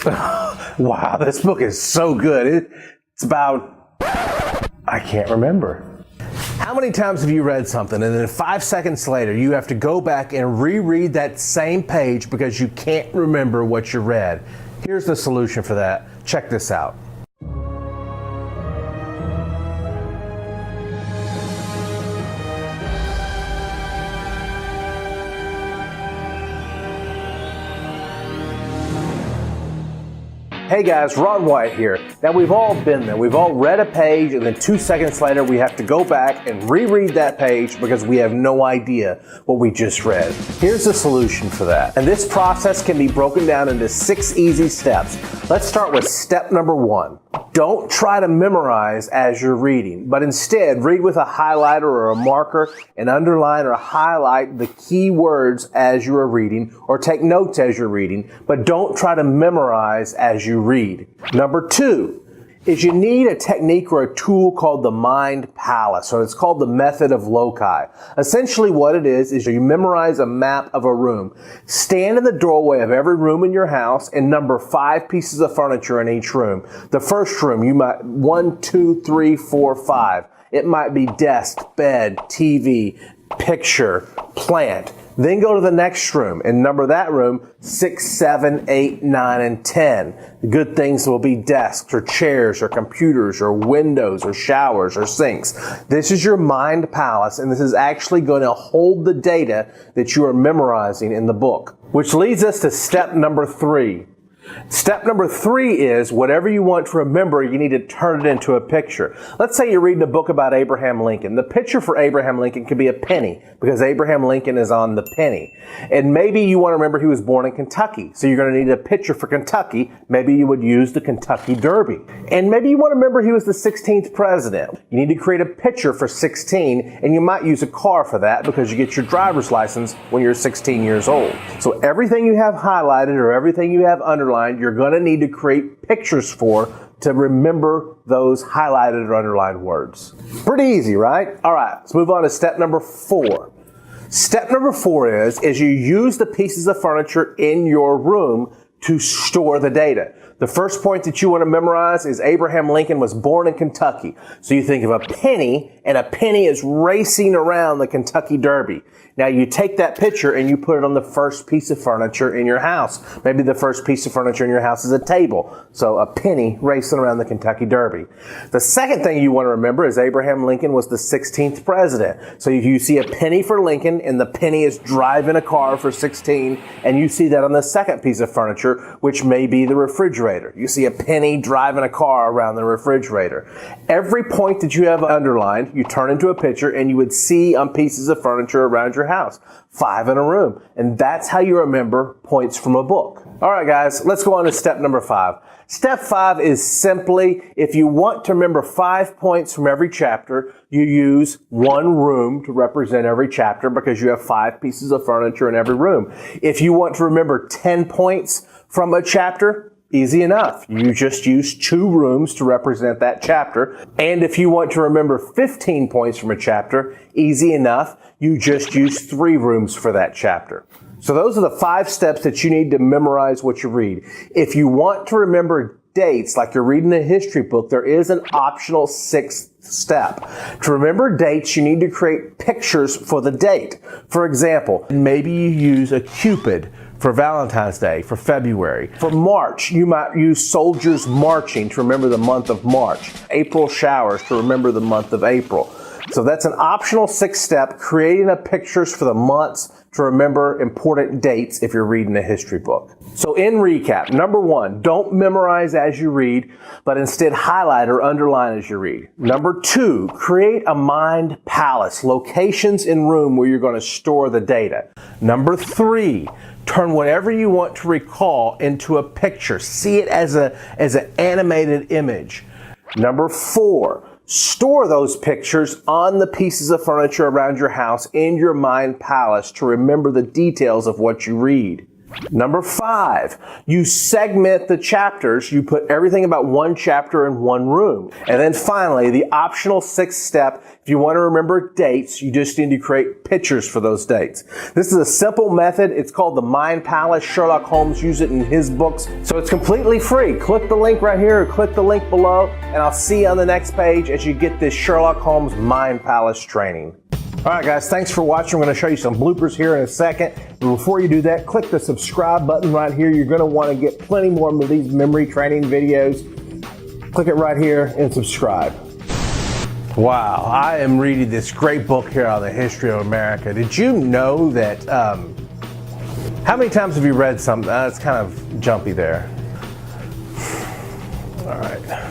Wow, this book is so good. It's about, I can't remember. How many times have you read something and then 5 seconds later you have to go back and reread that same page because you can't remember what you read? Here's the solution for that. Check this out. Hey guys, Ron White here. Now we've all been there. We've all read a page and then 2 seconds later we have to go back and reread that page because we have no idea what we just read. Here's the solution for that. And this process can be broken down into 6 easy steps. Let's start with step number 1. Don't try to memorize as you're reading, but instead read with a highlighter or a marker and underline or highlight the key words as you are reading or take notes as you're reading, but don't try to memorize as you read. Number 2 is you need a technique or a tool called the mind palace, or it's called the method of loci. Essentially what it is you memorize a map of a room. Stand in the doorway of every room in your house and number 5 pieces of furniture in each room. The first room, you might 1, 2, 3, 4, 5. It might be desk, bed, TV, picture, plant. Then go to the next room and number that room 6, 7, 8, 9, and 10. The good things will be desks or chairs or computers or windows or showers or sinks. This is your mind palace, and this is actually going to hold the data that you are memorizing in the book. Which leads us to step number 3. Step number 3 is whatever you want to remember, you need to turn it into a picture. Let's say you're reading a book about Abraham Lincoln. The picture for Abraham Lincoln could be a penny because Abraham Lincoln is on the penny. And maybe you want to remember he was born in Kentucky. So you're going to need a picture for Kentucky. Maybe you would use the Kentucky Derby. And maybe you want to remember he was the 16th president. You need to create a picture for 16 and you might use a car for that because you get your driver's license when you're 16 years old. So everything you have highlighted or everything you have underlined, you're going to need to create pictures for to remember those highlighted or underlined words. Pretty easy, right? All right, let's move on to step number 4. Step number 4 is you use the pieces of furniture in your room to store the data. The first point that you want to memorize is Abraham Lincoln was born in Kentucky. So you think of a penny, and a penny is racing around the Kentucky Derby. Now you take that picture and you put it on the first piece of furniture in your house. Maybe the first piece of furniture in your house is a table. So a penny racing around the Kentucky Derby. The second thing you want to remember is Abraham Lincoln was the 16th president. So if you see a penny for Lincoln and the penny is driving a car for 16, and you see that on the second piece of furniture, which may be the refrigerator. You see a penny driving a car around the refrigerator. Every point that you have underlined, you turn into a picture and you would see on pieces of furniture around your house. 5 in a room. And that's how you remember points from a book. All right, guys, let's go on to step number 5. Step 5 is simply, if you want to remember 5 points from every chapter, you use 1 room to represent every chapter because you have 5 pieces of furniture in every room. If you want to remember 10 points from a chapter, easy enough. You just use 2 rooms to represent that chapter. And if you want to remember 15 points from a chapter, easy enough. You just use 3 rooms for that chapter. So those are the 5 steps that you need to memorize what you read. If you want to remember dates, like you're reading a history book, there is an optional 6th step. To remember dates, you need to create pictures for the date. For example, maybe you use a Cupid for Valentine's Day, for February. For March, you might use soldiers marching to remember the month of March. April showers to remember the month of April. So that's an optional 6th step, creating pictures for the months to remember important dates if you're reading a history book. So in recap, number 1, don't memorize as you read, but instead highlight or underline as you read. Number 2, create a mind palace, locations in room where you're going to store the data. Number 3, turn whatever you want to recall into a picture. See it as an animated image. Number 4, store those pictures on the pieces of furniture around your house in your mind palace to remember the details of what you read. Number 5, you segment the chapters. You put everything about one chapter in one room. And then finally, the optional 6th step, if you want to remember dates, you just need to create pictures for those dates. This is a simple method. It's called the Mind Palace. Sherlock Holmes used it in his books. So it's completely free. Click the link right here or click the link below, and I'll see you on the next page as you get this Sherlock Holmes Mind Palace training. All right, guys, thanks for watching. I'm going to show you some bloopers here in a second. But before you do that, click the subscribe button right here. You're going to want to get plenty more of these memory training videos. Click it right here and subscribe. Wow, I am reading this great book here on the history of America. Did you know that, how many times have you read something? It's kind of jumpy there. All right.